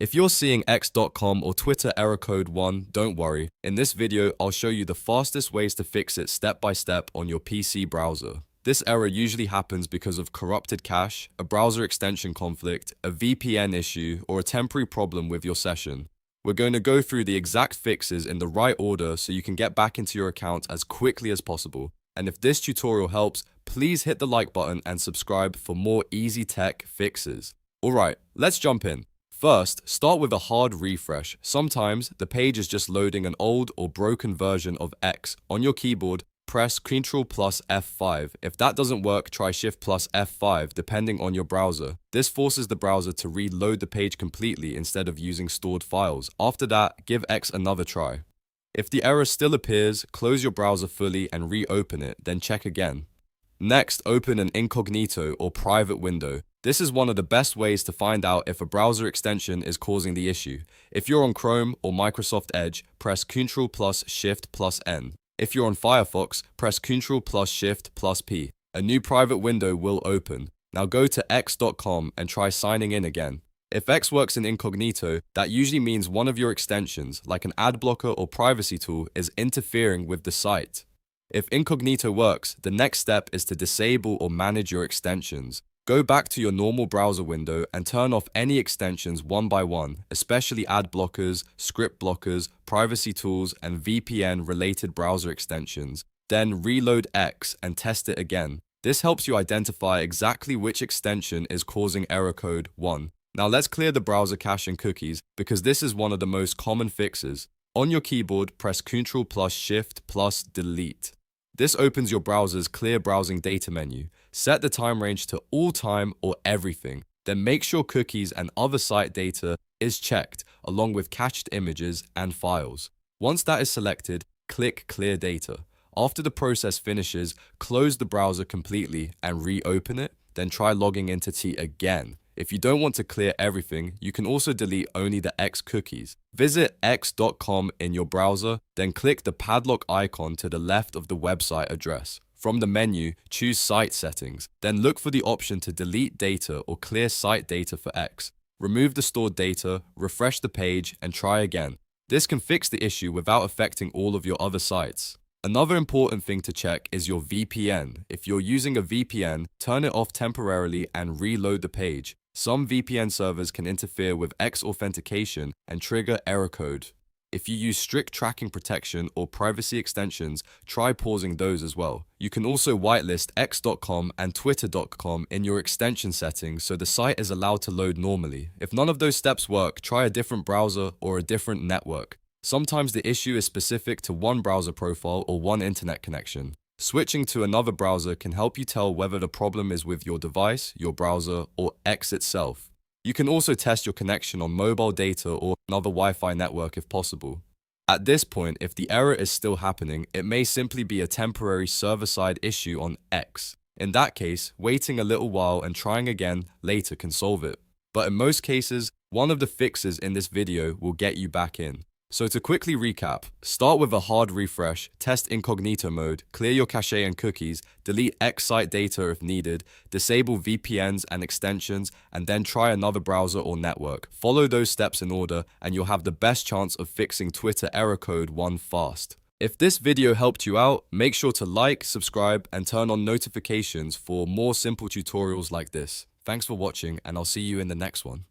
If you're seeing x.com or Twitter error code 1, don't worry. In this video, I'll show you the fastest ways to fix it step by step on your PC browser. This error usually happens because of corrupted cache, a browser extension conflict, a VPN issue, or a temporary problem with your session. We're going to go through the exact fixes in the right order so you can get back into your account as quickly as possible. And if this tutorial helps, please hit the like button and subscribe for more easy tech fixes. Alright, let's jump in. First, start with a hard refresh. Sometimes the page is just loading an old or broken version of X. On your keyboard, press Ctrl plus F5. If that doesn't work, try Shift plus F5 depending on your browser. This forces the browser to reload the page completely instead of using stored files. After that, give X another try. If the error still appears, close your browser fully and reopen it, then check again. Next, open an incognito or private window. This is one of the best ways to find out if a browser extension is causing the issue. If you're on Chrome or Microsoft Edge, press Ctrl plus Shift plus N. If you're on Firefox, press Ctrl plus Shift plus P. A new private window will open. Now go to x.com and try signing in again. If X works in incognito, that usually means one of your extensions, like an ad blocker or privacy tool, is interfering with the site. If incognito works, the next step is to disable or manage your extensions. Go back to your normal browser window and turn off any extensions one by one, especially ad blockers, script blockers, privacy tools, and VPN-related browser extensions. Then reload X and test it again. This helps you identify exactly which extension is causing error code 1. Now let's clear the browser cache and cookies because this is one of the most common fixes. On your keyboard, press Ctrl plus Shift plus Delete. This opens your browser's clear browsing data menu. Set the time range to all time or everything. Then make sure cookies and other site data is checked, along with cached images and files. Once that is selected, click Clear Data. After the process finishes, close the browser completely and reopen it, then try logging into T again. If you don't want to clear everything, you can also delete only the X cookies. Visit x.com in your browser, then click the padlock icon to the left of the website address. From the menu, choose Site Settings, then look for the option to delete data or clear site data for X. Remove the stored data, refresh the page, and try again. This can fix the issue without affecting all of your other sites. Another important thing to check is your VPN. If you're using a VPN, turn it off temporarily and reload the page. Some VPN servers can interfere with X authentication and trigger error code. If you use strict tracking protection or privacy extensions, try pausing those as well. You can also whitelist x.com and twitter.com in your extension settings so the site is allowed to load normally. If none of those steps work, try a different browser or a different network. Sometimes the issue is specific to one browser profile or one internet connection. Switching to another browser can help you tell whether the problem is with your device, your browser, or X itself. You can also test your connection on mobile data or another Wi-Fi network if possible. At this point, if the error is still happening, it may simply be a temporary server-side issue on X. In that case, waiting a little while and trying again later can solve it. But in most cases, one of the fixes in this video will get you back in. So to quickly recap, start with a hard refresh, test incognito mode, clear your cache and cookies, delete X site data if needed, disable VPNs and extensions, and then try another browser or network. Follow those steps in order and you'll have the best chance of fixing Twitter error code 1 fast. If this video helped you out, make sure to like, subscribe, and turn on notifications for more simple tutorials like this. Thanks for watching and I'll see you in the next one.